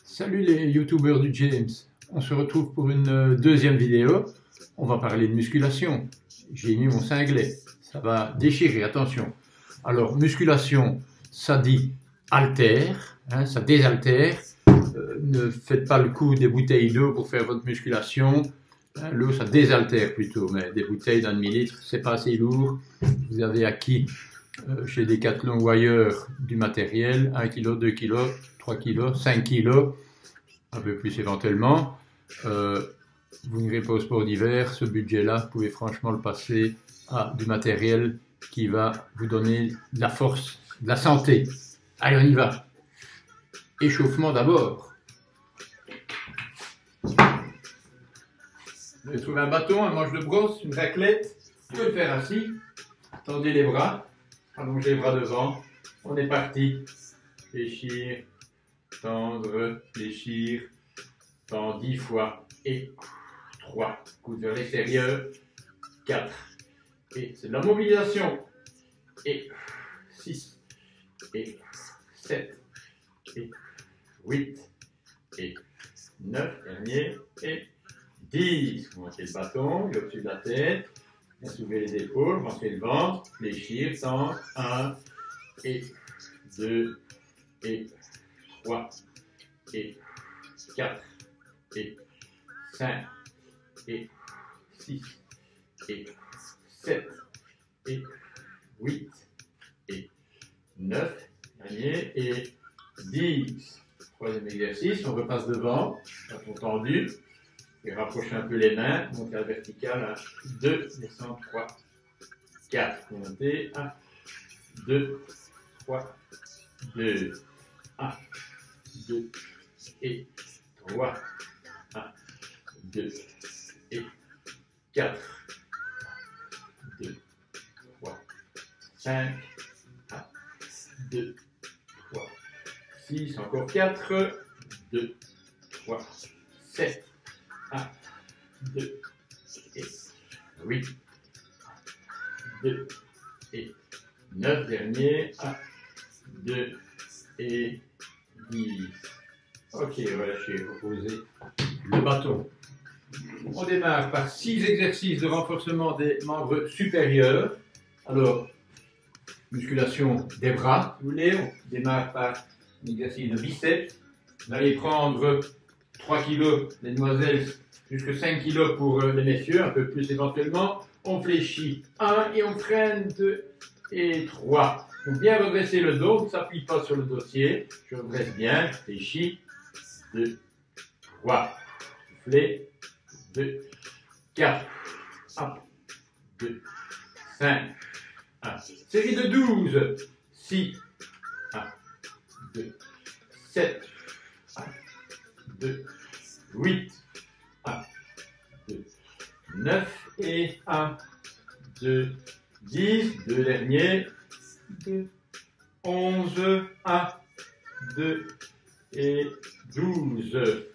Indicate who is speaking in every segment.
Speaker 1: Salut les youtubeurs du James, on se retrouve pour une deuxième vidéo. On va parler de musculation. J'ai mis mon cinglet, ça va déchirer, attention. Alors musculation, ça dit haltère, hein, ça désaltère. Ne faites pas le coup des bouteilles d'eau pour faire votre musculation. Hein, l'eau ça désaltère plutôt, mais des bouteilles d'un demi-litre, c'est pas assez lourd. Vous avez acquis chez Decathlon ou ailleurs du matériel, 1 kg, 2 kg, 3 kg, 5 kg, un peu plus éventuellement. Vous n'irez pas au sport d'hiver, ce budget-là, vous pouvez franchement le passer à du matériel qui va vous donner de la force, de la santé. Allez, on y va. Échauffement d'abord. Vous allez trouver un bâton, un manche de brosse, une raclette. Vous pouvez le faire assis. Tendez les bras, allongez les bras devant. On est parti. Fléchir, tendre, fléchir, tendre 10 fois. Et 3. Coude vers l'extérieur. 4. Et c'est de la mobilisation. Et 6. Et 7. Et 8. Et 9. Dernier. Et 10. Vous montez le bâton, il est au-dessus de la tête. Bien soulever les épaules, montrer le ventre, fléchir, tendre. 1. Et 2. Et 3. Et 4. Et 5. Et 6. Et 7. Et 8. Et 9. Dernier. Et 10. Troisième exercice, on repasse devant, bâton tendu. Et rapprochez un peu les mains, montez à la verticale, 1, 2, descend 3, 4, montez, 1, 2, 3, 2, 1, 2, et 3, 1, 2, et 4, 2, 3, 5, 1, 2, 3, 6, encore 4, 2, 3, 7, 1, 2, et 8, 2, et 9, dernier, 1, 2, et 10. Ok, relâchez, reposez le bâton. On démarre par 6 exercices de renforcement des membres supérieurs. Alors, musculation des bras, si vous voulez. On démarre par un exercice de biceps. Vous allez prendre 3 kg les demoiselles, jusqu'à 5 kg pour les messieurs, un peu plus éventuellement. On fléchit 1 et on freine 2 et 3. Donc bien redresser le dos, on ne s'appuie pas sur le dossier. Je redresse bien, je fléchis 2, 3. Soufflez 2, 4. 1, 2, 5. 1. Série de 12. 6. 1, 2, 7. 1, 2, 8, 1, 2, 9 et 1, 2, 10, 2 derniers, 2, 11, 1, 2 et 12.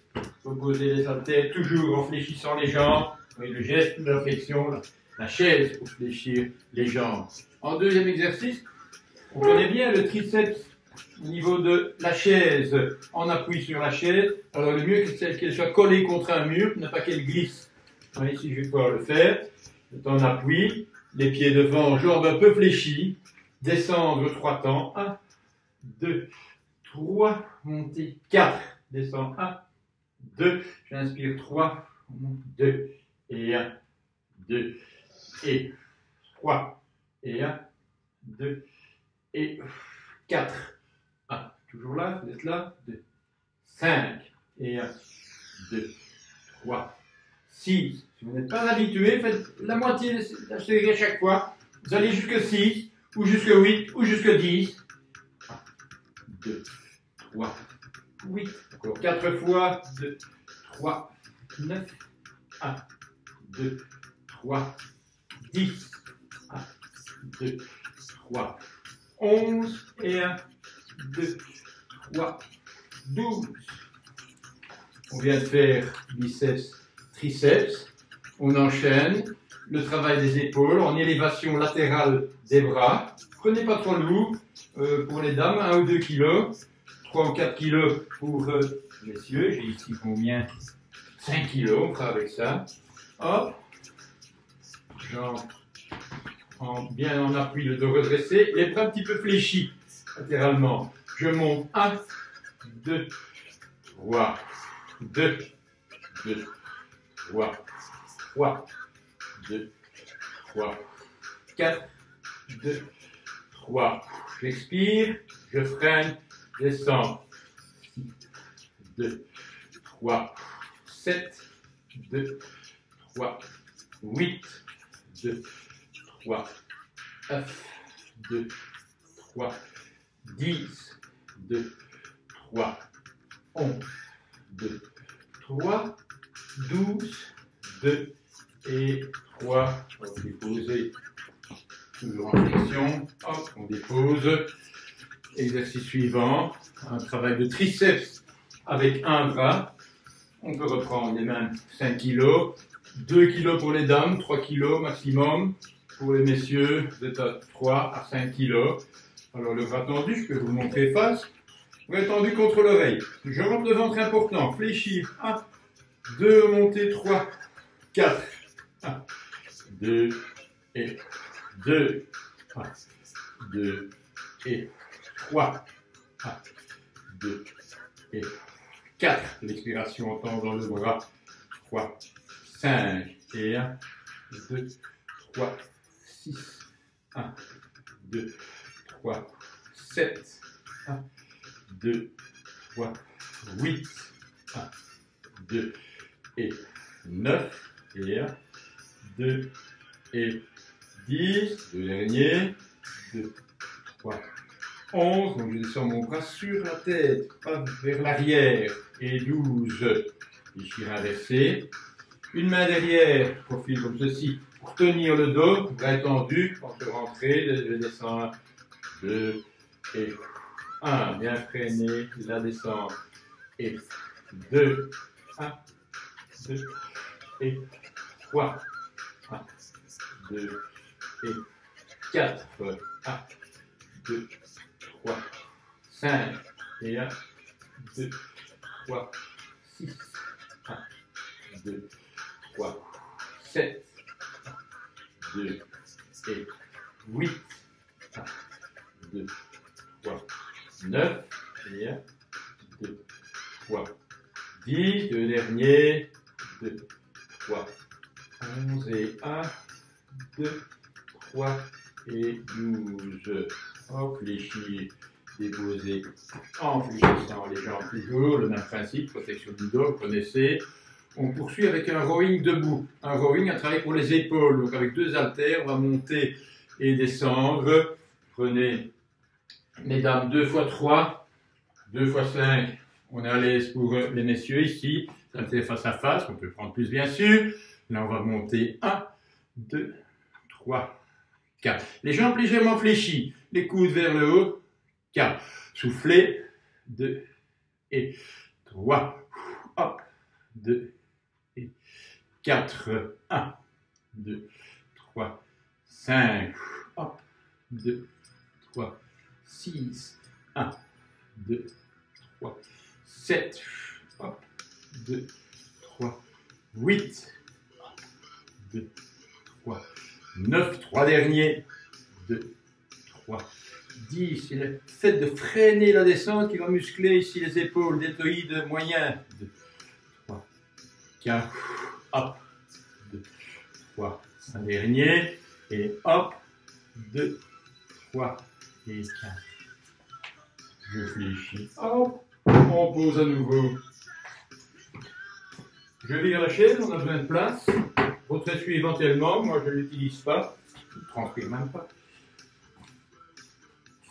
Speaker 1: Reposez les haltères toujours en fléchissant les jambes. Oui, le geste de la flexion, la chaise pour fléchir les jambes. En deuxième exercice, on connaît bien le triceps au niveau de la chaise. On appuie sur la chaise. Alors le mieux c'est qu'elle soit collée contre un mur, ne pas qu'elle glisse. Alors, ici je vais pouvoir le faire. On appuie, les pieds devant, jambes un peu fléchies. Descendre 3 temps. 1, 2, 3, monter 4. Descends 1, 2, j'inspire 3, on monte 2. Et 1, 2, et 3. Et 1, 2, et 4. 1, toujours là, vous êtes là, 2, 5, et 1, 2, 3, 6. Si vous n'êtes pas habitué, faites la moitié de la série à chaque fois. Vous allez jusqu'à 6, ou jusqu'à 8, ou jusqu'à 10. 1, 2, 3, 8. Encore 4 fois, 2, 3, 9, 1, 2, 3, 10. 1, 2, 3, 11, et 1, 2, 3, 12. On vient de faire biceps, triceps. On enchaîne le travail des épaules en élévation latérale des bras. Prenez pas trop lourd pour les dames, 1 ou 2 kg. 3 ou 4 kilos pour messieurs. J'ai ici combien? 5 kilos, on fera avec ça. Hop. J'en prends bien en appui le dos redressé. Les bras un petit peu fléchis latéralement. Je monte 1, 2, 3, 2, 2, 3, 3, 2, 3, 4, 2, 3. J'expire, je freine, descends. 2, 3, 7, 2, 3, 8, 2, 3, 9, 2, 3, 10, 2, 3, 11, 2, 3, 12, 2 et 3. On va déposer toujours en flexion. Hop, on dépose. Exercice suivant, un travail de triceps avec un bras. On peut reprendre les mêmes 5 kg, 2 kg pour les dames, 3 kg maximum. Pour les messieurs, vous êtes à 3 à 5 kg. Alors le bras tendu, je peux vous montrer face. Bras tendu contre l'oreille. Je rentre le ventre important, fléchir. 1, 2, monter, 3, 4. 1, 2 et 2. 1, 2 et 3. 1, 2 et 4. L'expiration en tendant le bras. 3, 5 et 1, 2, 3, 6. 1, 2, 3, 7. 1, 2, 3, 8. 1, 2 et 9. Et 1, 2 et 10. Le dernier. 2, 3, 11. Donc je descends mon bras sur la tête, pas vers l'arrière. Et 12. Déchire inversé. Une main derrière, profil comme ceci, pour tenir le dos, bras tendu. Quand je rentre, je descends. 2 et 1. Bien freiné. La descente. Et 2. 1, 2 et 3. 1, 2 et 4. 1, 2, 3, 5 et 1, 2, 3, 6. 1, 2, 3, 7. 2 et 8. 1, 2, 3, 9 et 1, 2, 3, 10. Le dernier. 2, 3, 11 et 1, 2, 3 et 12. Hop, fléchir, déposer en fléchissant les jambes toujours. Le même principe, protection du dos, vous connaissez. On poursuit avec un rowing debout. Un rowing, un travail pour les épaules. Donc avec 2 haltères, on va monter et descendre. Prenez, mesdames, 2 x 3, 2 x 5. On est à l'aise pour les messieurs ici. Ça me fait face à face, on peut prendre plus bien sûr. Là, on va monter 1, 2, 3, 4. Les jambes légèrement fléchies, les coudes vers le haut. 4. Soufflez. 2 et 3. Hop. 2 et 4. 1, 2, 3, 5. Hop. 2, 3, 6. 1, 2, 3, 7. Hop. 2, 3, 8. 2, 3, 9. 3 derniers. 2, 3, 10. C'est le fait de freiner la descente qui va muscler ici les épaules, deltoïdes moyens. 2, 3, 4. Hop. 2, 3. Un dernier. Et hop. 2, 3 et 4. Je fléchis. Hop. On pose à nouveau. Je vire la chaise, on a besoin de place. Votre essuie éventuellement, moi je ne l'utilise pas. Je ne transpire même pas.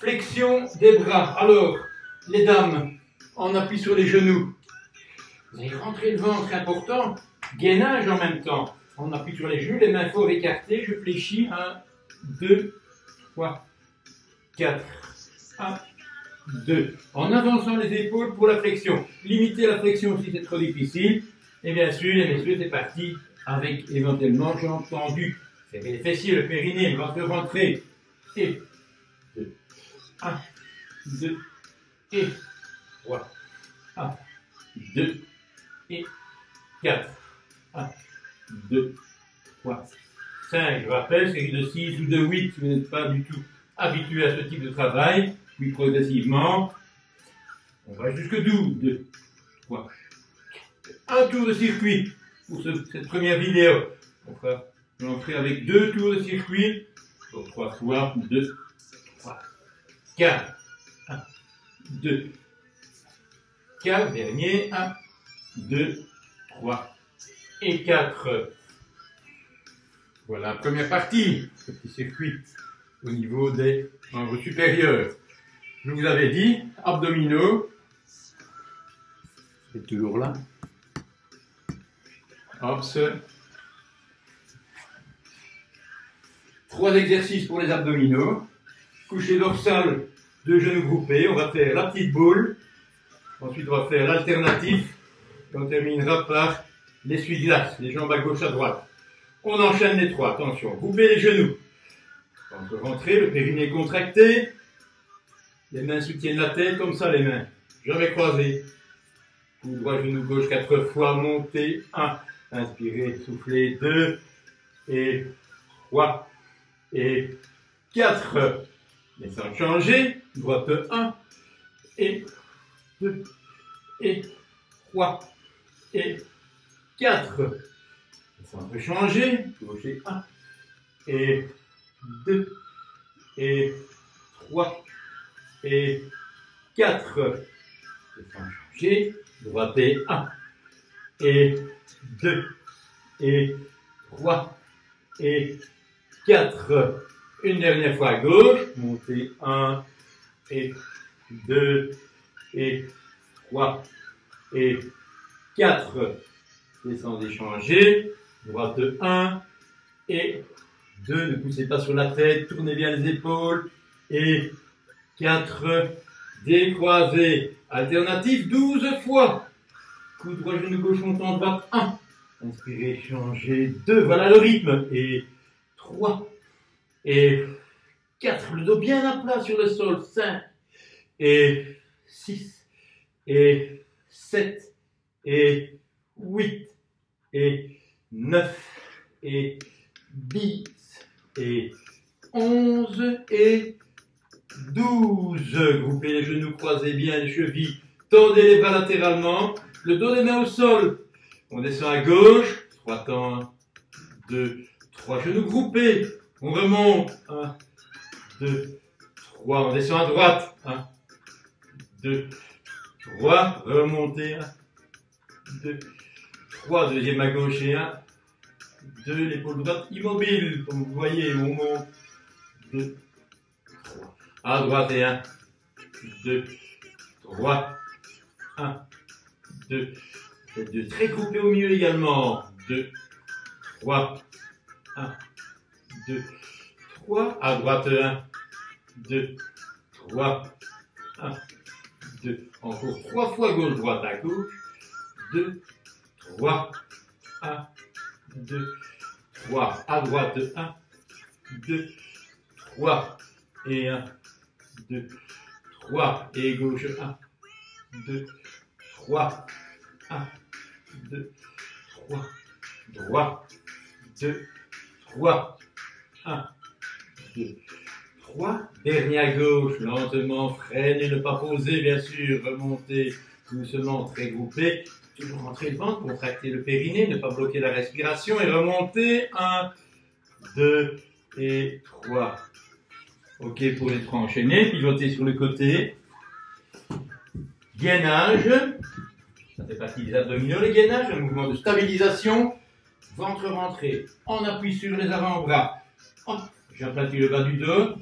Speaker 1: Flexion des bras. Alors, les dames, on appuie sur les genoux. Vous allez rentrer le ventre important. Gainage en même temps. On appuie sur les genoux, les mains fort écartées. Je fléchis. 1, 2, 3, 4. 1, 2. En avançant les épaules pour la flexion. Limitez la flexion si c'est trop difficile. Et bien sûr, les messieurs, c'est parti avec éventuellement jambes tendues. Serrez les fessiers, le périnée, le ventre rentré. Et 2. 1, 2 et 3, 1, 2 et 4, 1, 2, 3, 5. Je rappelle, série de 6 ou de 8 si vous n'êtes pas du tout habitué à ce type de travail. Puis progressivement, on va jusque 12, 2, 3, un tour de circuit pour cette première vidéo. On ferait avec 2 tours de circuit. Donc 3 fois, 2, 3, 4, 1, 2, 4, dernier, 1, 2, 3 et 4. Voilà, première partie, ce petit circuit au niveau des membres supérieurs. Je vous avais dit, abdominaux, c'est toujours là, Hops. 3 exercices pour les abdominaux, coucher dorsal, 2 genoux groupés, on va faire la petite boule, ensuite on va faire l'alternatif, et on terminera par l'essuie-glace, les jambes à gauche à droite. On enchaîne les 3, attention, groupez les genoux. On peut rentrer, le périnée contracté, les mains soutiennent la tête, comme ça les mains, jamais croisées. Coup droit, genou gauche 4 fois, montez, 1, inspirez, soufflez, 2, et 3, et 4. Laissons changer, droite 1, et 2, et 3, et 4. Laissons changer, gauche 1, et 2, et 3, et 4. Laissons changer, droite 1, et 2, et 3, et 4. Une dernière fois à gauche, montez 1, et 2, et 3, et 4. Descendez, changez, droite 1, et 2, ne poussez pas sur la tête, tournez bien les épaules, et 4, décroisez. Alternative 12 fois. Coup droit, genou gauche, montant droite 1. Inspirez, changez, 2, voilà le rythme, et 3, et 4, le dos bien à plat sur le sol, 5, et 6, et 7, et 8, et 9, et 10, et 11, et 12. Groupez les genoux, croisez bien les chevilles, tendez les bras latéralement, le dos des mains au sol. On descend à gauche, 3 temps, 2, 3 genoux groupés, on remonte, 1, 2, 3, on descend à droite, 1, 2, 3, remontez, 1, 2, 3, deuxième à gauche et 1, 2, l'épaule droite immobile, comme vous voyez, on monte, 2, 3, à droite et 1, 2, 3, 1, 2, 2, très groupé au milieu également, 2, 3, 1, 2, 3, à droite 1, 2, 3, 1, 2, encore 3 fois gauche-droite à gauche, 2, 3, 1, 2, 3, à droite 1, 2, 3, et 1, 2, 3, et gauche 1, 2, 3, 1, 2, 3, droit, 2, 3, 1, 2, 3, dernier à gauche, lentement, freinez, ne pas poser, bien sûr, remontez doucement, très groupé, toujours rentrer le ventre, contracter le périnée, ne pas bloquer la respiration et remonter, 1, 2 et 3. Ok pour les 3 enchaînés, pivotez sur le côté, gainage, ça fait partie des abdominaux, les gainages, un mouvement de stabilisation, ventre rentré, on appuie sur les avant-bras, j'aplatis le bas du dos,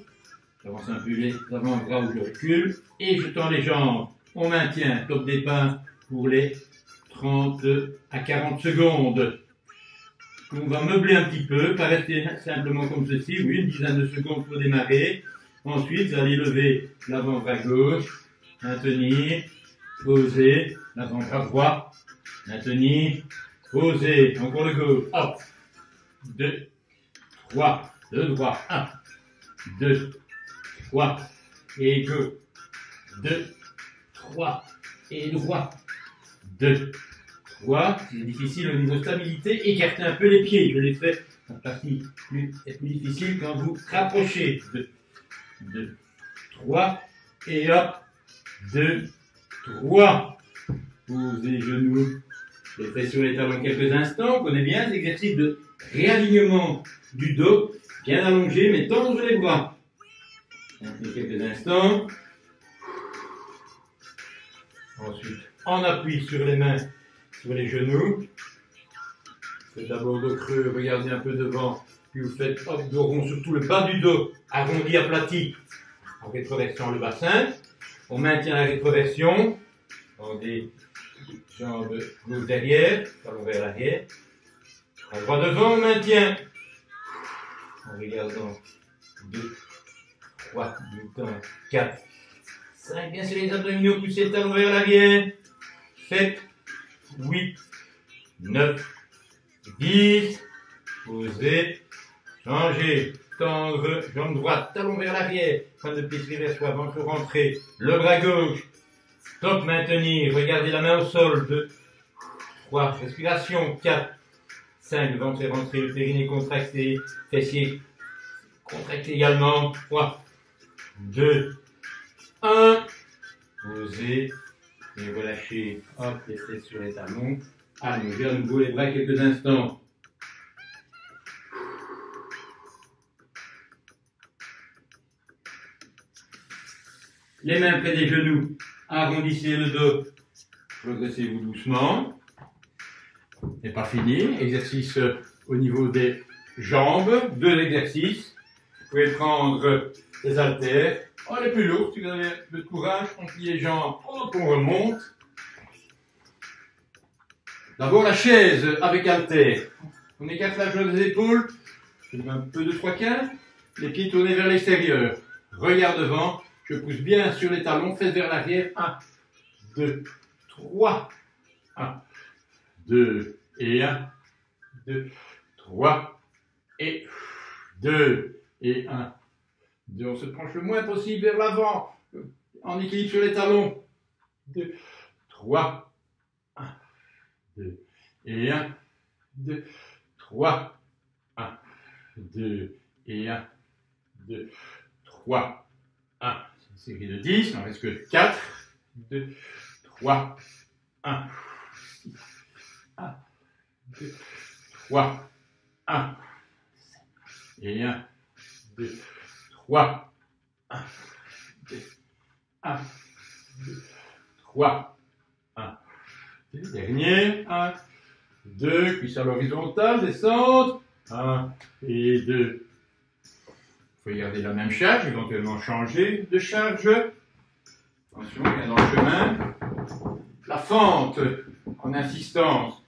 Speaker 1: j'avance un peu les avant-bras où je recule, et je tends les jambes, on maintient top départ pour les 30 à 40 secondes. On va meubler un petit peu, pas rester simplement comme ceci, oui, une dizaine de secondes pour démarrer. Ensuite, vous allez lever l'avant-bras gauche, maintenir, poser, l'avant-bras droit, maintenir, poser, encore le gauche, hop, 2, 3, le droit, 1, 2, 3, et gauche, 2, 3, et droit. 2, 3. C'est difficile au niveau stabilité. Écartez un peu les pieds. Je l'ai fait. La partie est plus difficile quand vous rapprochez. 2, 2, 3. Et hop. 2, 3. Posez les genoux. Je les fais sur les talons quelques instants. On connaît bien l'exercice de réalignement du dos. Bien allongé, mais tendre les bras. Quelques instants. Ensuite, en appui sur les mains, sur les genoux. Faites d'abord dos creux, regardez un peu devant. Puis vous faites hop, dos rond, surtout le bas du dos, arrondi, aplati, en rétroversant le bassin. On maintient la rétroversion. On des jambes gauche derrière, talons vers l'arrière. Un droit devant, on maintient. En regardant 2, 3, 4, 5, bien sur les abdominaux, poussez le talon vers l'arrière. 7, 8, 9, 10. Posez, changez, tendre, jambe droite, talon vers l'arrière, pointe de pied vers soi, ventre rentré, le bras gauche. Stop, maintenir, regardez la main au sol. 2, 3, respiration. 4, 5, le ventre est rentré, le périnée contracté, fessier contracté également. 3, 2, 1. Posez et relâchez. Hop, les fesses sur les talons. Allongez à nouveau les bras quelques instants. Les mains près des genoux. Arrondissez le dos. Progressez-vous doucement. C'est pas fini. Exercice au niveau des jambes. 2 exercices. Vous pouvez prendre les haltères. On est plus lourd. Si vous avez un peu de courage, on plie les jambes. On remonte. D'abord la chaise avec haltères. On écarte la jambe des épaules. Je fais un peu de 3/15. Les pieds tournés vers l'extérieur. Regard devant. Je pousse bien sur les talons, fesses vers l'arrière. 1, 2, 3. 1, 2 et 1, 2, 3 et 2 et 1, 2. On se penche le moins possible vers l'avant, en équilibre sur les talons. 2, 3, 1, 2 et 1, 2, 3, 1, 2 et 1, 2, 3, 1. C'est une série de 10, il n'en reste que 4, 2, 3, 1, 6, 1, 2, 3, 1, et 1, 2, 3, 1, 2, 1, 2, 3, 1, 2, dernier, 1, 2, cuisse à l'horizontale, descente, 1 et 2. Vous pouvez garder la même charge, éventuellement changer de charge. Attention, bien dans le chemin. La fente en insistance.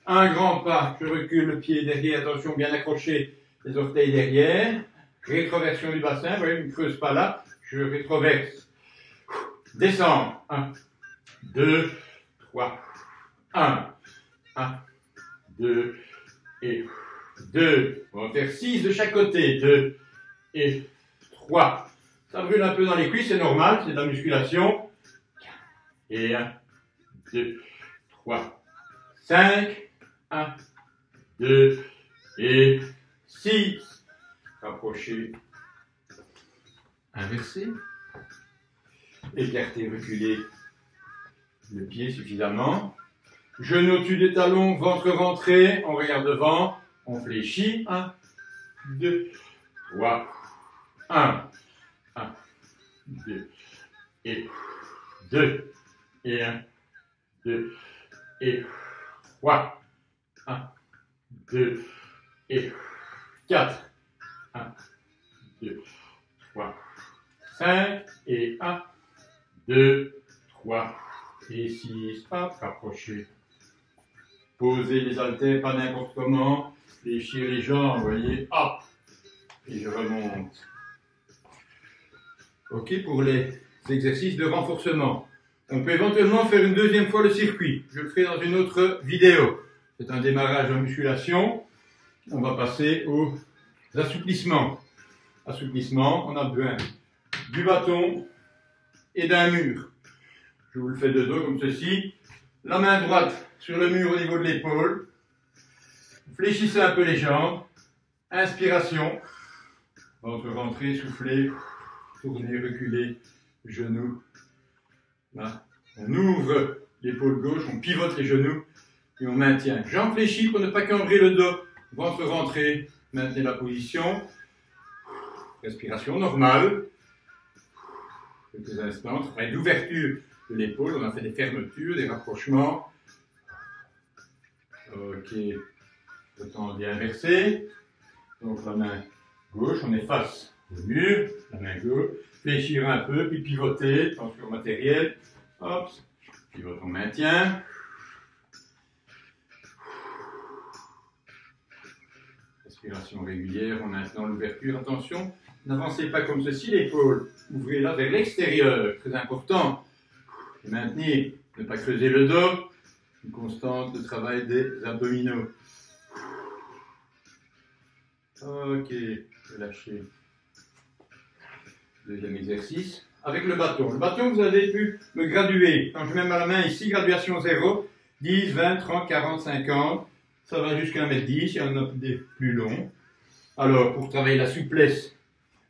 Speaker 1: Un grand pas, je recule le pied derrière, attention, bien accroché les orteils derrière. Rétroversion du bassin, vous voyez, je ne creuse pas là, je rétroverse. Descendre. 1, 2, 3, 1, 2 et 2. On va faire 6 de chaque côté. 2 et 3. Ça brûle un peu dans les cuisses, c'est normal, c'est de la musculation. Et 1, 2, 3, 5. 1, 2 et 6. Rapprochez. Inversez. Écartez, reculez le pied suffisamment. Genoux au-dessus des talons, ventre rentré. On regarde devant. On fléchit. 1, 2, 3. 1, 2 et 2 et 1, 2 et 3. 1, 2 et 4. 1, 2, 3, 5 et 1, 2, 3 et 6. Hop, rapprochez. Posez les haltères, pas n'importe comment. Fléchir les jambes, vous voyez. Hop. Et je remonte. Ok pour les exercices de renforcement. On peut éventuellement faire une deuxième fois le circuit. Je le ferai dans une autre vidéo. C'est un démarrage en musculation. On va passer aux assouplissements. Assouplissement, on a besoin du bâton et d'un mur. Je vous le fais de dos comme ceci. La main droite sur le mur au niveau de l'épaule. Fléchissez un peu les jambes. Inspiration. Ventre rentré, soufflez. Tournez, reculez. Genoux. Là. On ouvre l'épaule gauche, on pivote les genoux et on maintient. Jambes fléchies pour ne pas cambrer le dos. Ventre rentré. Maintenez la position. Respiration normale. Quelques instants. Travail d'ouverture de l'épaule. On a fait des fermetures, des rapprochements. Ok. Le temps bien inversé. Donc la main gauche, on est face au mur. La main gauche. Fléchir un peu, puis pivoter. Tension matérielle. Hop. Pivote, on maintient. Respiration régulière. On a maintenant l'ouverture. Attention. N'avancez pas comme ceci l'épaule. Ouvrez-la vers l'extérieur. Très important. Et maintenez. Ne pas creuser le dos. Une constante de travail des abdominaux. Ok. Relâchez. Deuxième exercice. Avec le bâton. Le bâton, vous avez pu le graduer. Quand je mets ma main ici, graduation 0. 10, 20, 30, 40, 50. Ça va jusqu'à 1m10. Il y en a des plus longs. Alors, pour travailler la souplesse,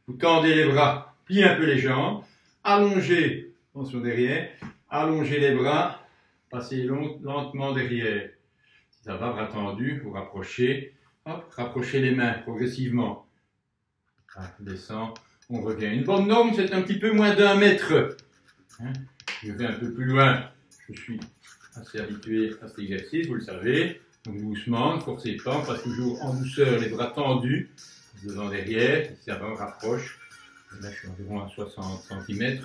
Speaker 1: vous tendez les bras, pliez un peu les jambes, allongez, attention derrière, allongez les bras, passez lentement derrière. Si ça va, bras tendus, vous rapprochez, hop, rapprochez les mains progressivement. Ah, descend, on revient. Une bonne norme, c'est un petit peu moins d'1 mètre. Hein, je vais un peu plus loin, je suis assez habitué à cet exercice, vous le savez. Donc doucement, ne forcez pas, on passe toujours en douceur, les bras tendus. Devant derrière, ici avant, on rapproche. Là, je suis environ à 60 cm.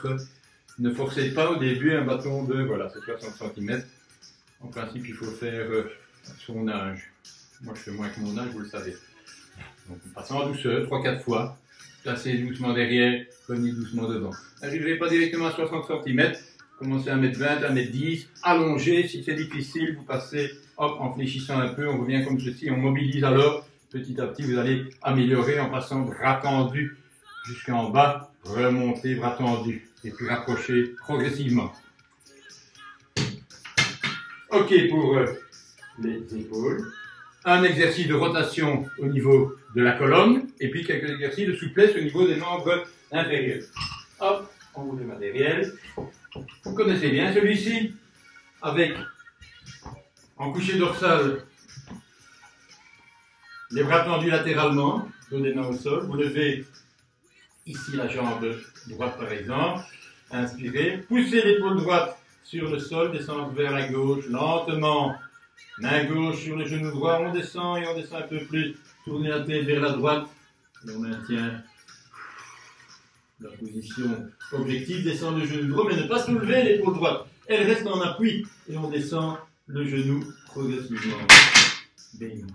Speaker 1: Ne forcez pas au début un bâton de, voilà, c'est 60 cm. En principe, il faut faire son âge. Moi, je fais moins que mon âge, vous le savez. Donc, on passe en douceur, 3-4 fois. Placez doucement derrière, prenez doucement devant. N'arriverez pas directement à 60 cm. Commencez à 1m20, 1m10. Allongez, si c'est difficile, vous passez, hop, en fléchissant un peu, on revient comme ceci, on mobilise alors. Petit à petit, vous allez améliorer en passant bras tendus jusqu'en bas, remonter bras tendus et puis rapprocher progressivement. Ok pour les épaules. Un exercice de rotation au niveau de la colonne et puis quelques exercices de souplesse au niveau des membres inférieurs. Hop, on vous les matériels. Vous connaissez bien celui-ci avec en coucher dorsal. Les bras tendus latéralement, dos des mains au sol. Vous levez ici la jambe droite par exemple. Inspirez. Poussez l'épaule droite sur le sol. Descendre vers la gauche lentement. Main gauche sur le genou droit. On descend et on descend un peu plus. Tournez la tête vers la droite. Et on maintient la position objective. Descendre le genou droit, mais ne pas soulever l'épaule droite. Elle reste en appui. Et on descend le genou progressivement. Bing.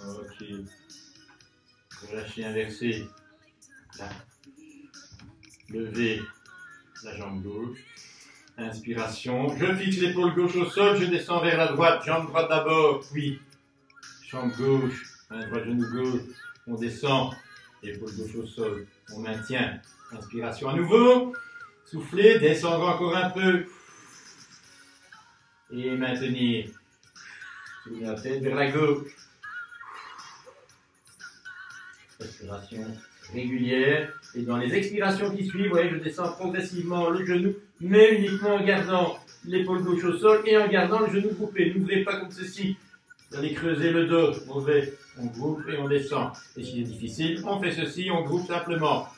Speaker 1: Ok. Relâchez, inversez. Là. Levez la jambe gauche. Inspiration. Je fixe l'épaule gauche au sol. Je descends vers la droite. Jambe droite d'abord. Puis jambe gauche. Main droite, genou gauche. On descend. Épaule gauche au sol. On maintient. Inspiration à nouveau. Soufflez. Descendre encore un peu. Et maintenir. Tournez la tête vers la gauche. Respiration régulière. Et dans les expirations qui suivent, vous voyez, je descends progressivement le genou, mais uniquement en gardant l'épaule gauche au sol et en gardant le genou groupé. N'ouvrez pas comme ceci. Vous allez creuser le dos. Mauvais. On groupe et on descend. Et si c'est difficile, on fait ceci, on groupe simplement.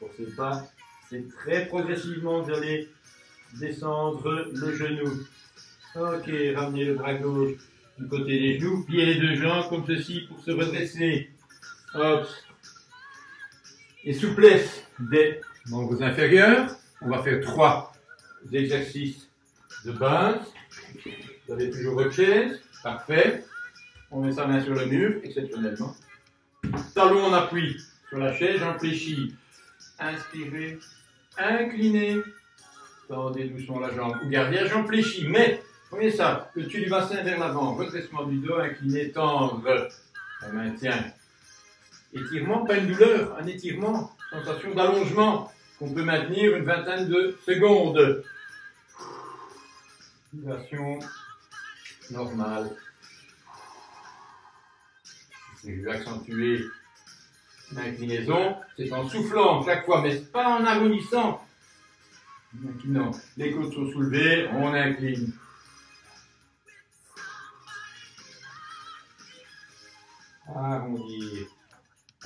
Speaker 1: Ne forcez pas. C'est très progressivement que vous allez descendre le genou. Ok, ramenez le bras gauche du côté des genoux. Pliez les deux jambes comme ceci pour se redresser. Hop. Et souplesse des membres inférieurs. On va faire 3 exercices de base. Vous avez toujours votre chaise. Parfait. On met sa main sur le mur, exceptionnellement. Talon en appui sur la chaise, jambes fléchies. Inspirez. Inclinez. Tendez doucement la jambe. Ou gardez la jambe fléchie. Mais, voyez ça, le dessus du bassin vers l'avant. Redressement du dos, incliné, tendre. On maintient. Étirement, pas une douleur, un étirement, sensation d'allongement. qu'on peut maintenir une vingtaine de secondes. Inspiration normale. Je vais accentuer l'inclinaison, c'est en soufflant chaque fois, mais pas en agonissant. Non, les côtes sont soulevées, on incline. Arrondir.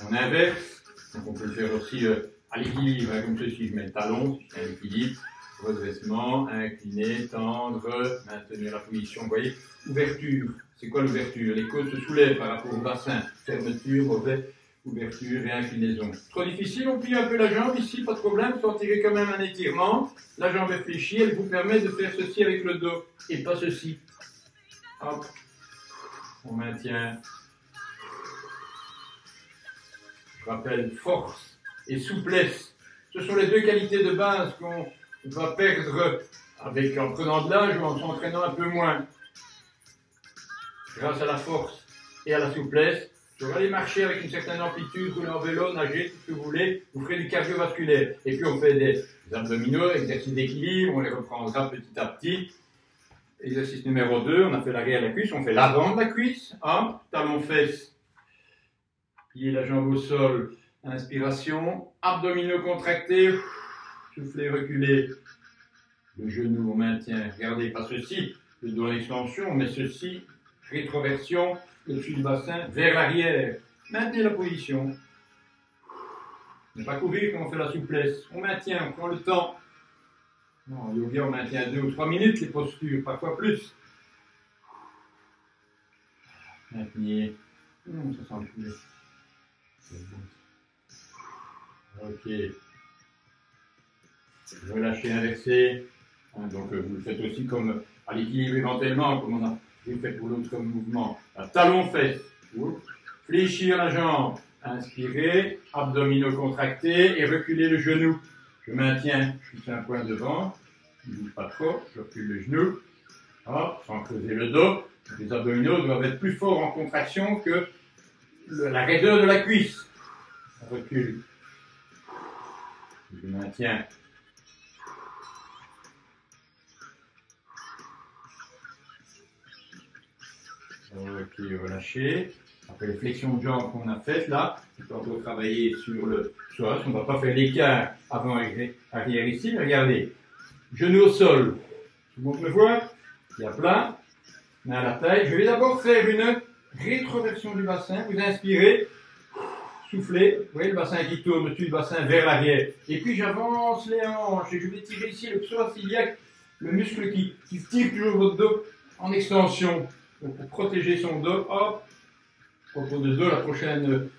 Speaker 1: On inverse, donc on peut le faire aussi à l'équilibre, hein, comme ceci. Je mets le talon, à l'équilibre, redressement, incliner, tendre, maintenir la position. Vous voyez, ouverture. C'est quoi l'ouverture? Les côtes se soulèvent par rapport au bassin. Fermeture, mauvais, ouverture et inclinaison. Trop difficile, on plie un peu la jambe ici, pas de problème. Vous sentirez quand même un étirement. La jambe est fléchie, elle vous permet de faire ceci avec le dos et pas ceci. Hop, on maintient. Je rappelle, force et souplesse. Ce sont les deux qualités de base qu'on va perdre en prenant de l'âge ou en s'entraînant un peu moins. Grâce à la force et à la souplesse, vous allez marcher avec une certaine amplitude, rouler en vélo, nager, tout ce que vous voulez, vous ferez du cardiovasculaire. Et puis on fait des abdominaux, exercices d'équilibre, on les reprendra petit à petit. Exercice numéro 2, on a fait l'arrière de la cuisse, on fait l'avant de la cuisse, talon-fesse, plier la jambe au sol, inspiration, abdominaux contractés, souffler, reculer, le genou, on maintient, regardez, pas ceci, le dos en extension, mais ceci, rétroversion, le dessus du bassin, vers l'arrière, maintenez la position, ne pas courir quand on fait la souplesse, on maintient, on prend le temps. Non, en yoga, on maintient 2 ou 3 minutes les postures, parfois plus. Maintenir. Ça sent le poulet. Ok. Relâchez, inversez. Donc vous le faites aussi comme à l'équilibre éventuellement, comme on a fait pour l'autre comme mouvement. Talon-fesse. Fléchir la jambe. Inspirez, abdominaux contractés et reculez le genou. Je maintiens, je suis un point devant, je ne bouge pas trop, je recule le genou, hop, sans creuser le dos. Les abdominaux doivent être plus forts en contraction que la raideur de la cuisse. Je recule. Je maintiens. Ok, relâchez. Après les flexions de jambes qu'on a faites là, on peut encore travailler sur le psoas. On ne va pas faire l'écart avant arrière ici, mais regardez. Genoux au sol. Tout le monde me voit. Il y a plat. Main à la taille. Je vais d'abord faire une rétroversion du bassin. Vous inspirez. Soufflez. Vous voyez le bassin qui tourne dessus, le bassin vers l'arrière. Et puis j'avance les hanches et je vais tirer ici le psoas iliaque, le muscle qui tire toujours votre dos en extension. Donc pour protéger son dos, hop. Propos de dos, la prochaine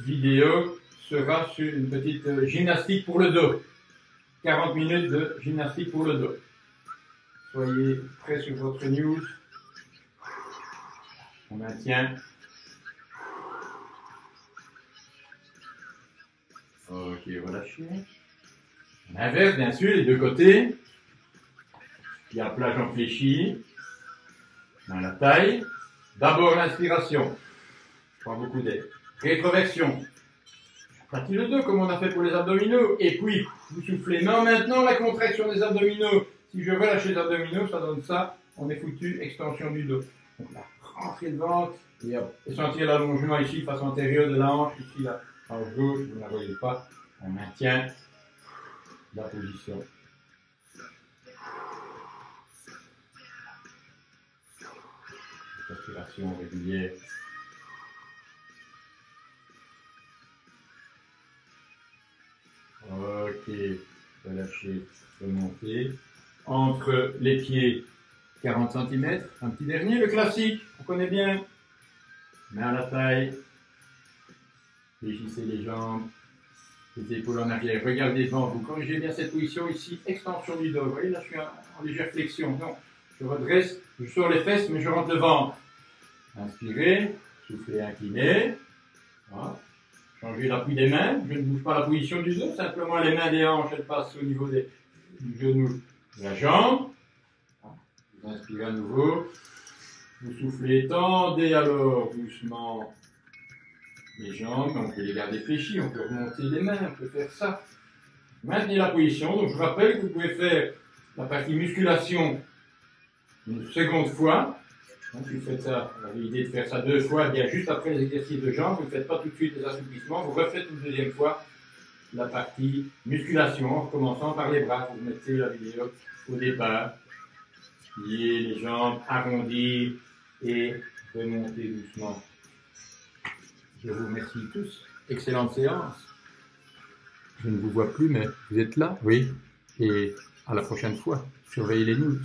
Speaker 1: vidéo sera sur une petite gymnastique pour le dos. 40 minutes de gymnastique pour le dos. Soyez prêts sur votre news. On maintient. Ok, relâchez. On inverse bien sûr les deux côtés. Il y a plat jambe fléchie. Dans la taille. D'abord l'inspiration. Pas beaucoup d'air. Rétroversion. Pratique le dos comme on a fait pour les abdominaux. Et puis, vous soufflez. Non, maintenant, la contraction des abdominaux. Si je relâche les abdominaux, ça donne ça. On est foutu, extension du dos. Donc là, rentrez le ventre. Et sentir l'allongement ici, face antérieure de la hanche. Ici, la hanche gauche, vous ne la voyez pas. On maintient la position. Respiration régulière. Ok, relâchez, remontez. Entre les pieds, 40 cm. Un petit dernier, le classique, on connaît bien. Main à la taille. Fléchissez les jambes. Les épaules en arrière. Regardez devant vous. Corrigez bien cette position ici. Extension du dos. Vous voyez, là, je suis en légère flexion. Non, je redresse. Je sors les fesses, mais je rentre le ventre. Inspirez. Soufflez, inclinez. Voilà. Changez l'appui des mains, je ne bouge pas la position du dos, simplement les mains des hanches, elles passent au niveau du genou de la jambe. Vous inspirez à nouveau, vous soufflez, tendez alors doucement les jambes, on peut les garder fléchies, on peut remonter les mains, on peut faire ça. Maintenez la position. Donc je vous rappelle que vous pouvez faire la partie musculation une seconde fois. Donc, si vous faites ça, vous avez l'idée de faire ça 2 fois, bien juste après les exercices de jambes, vous ne faites pas tout de suite les assouplissements, vous refaites une deuxième fois la partie musculation en commençant par les bras. Vous mettez la vidéo au départ, plier les jambes, arrondir et remonter doucement. Je vous remercie tous. Excellente séance. Je ne vous vois plus, mais vous êtes là, oui. Et à la prochaine fois. Surveillez les news.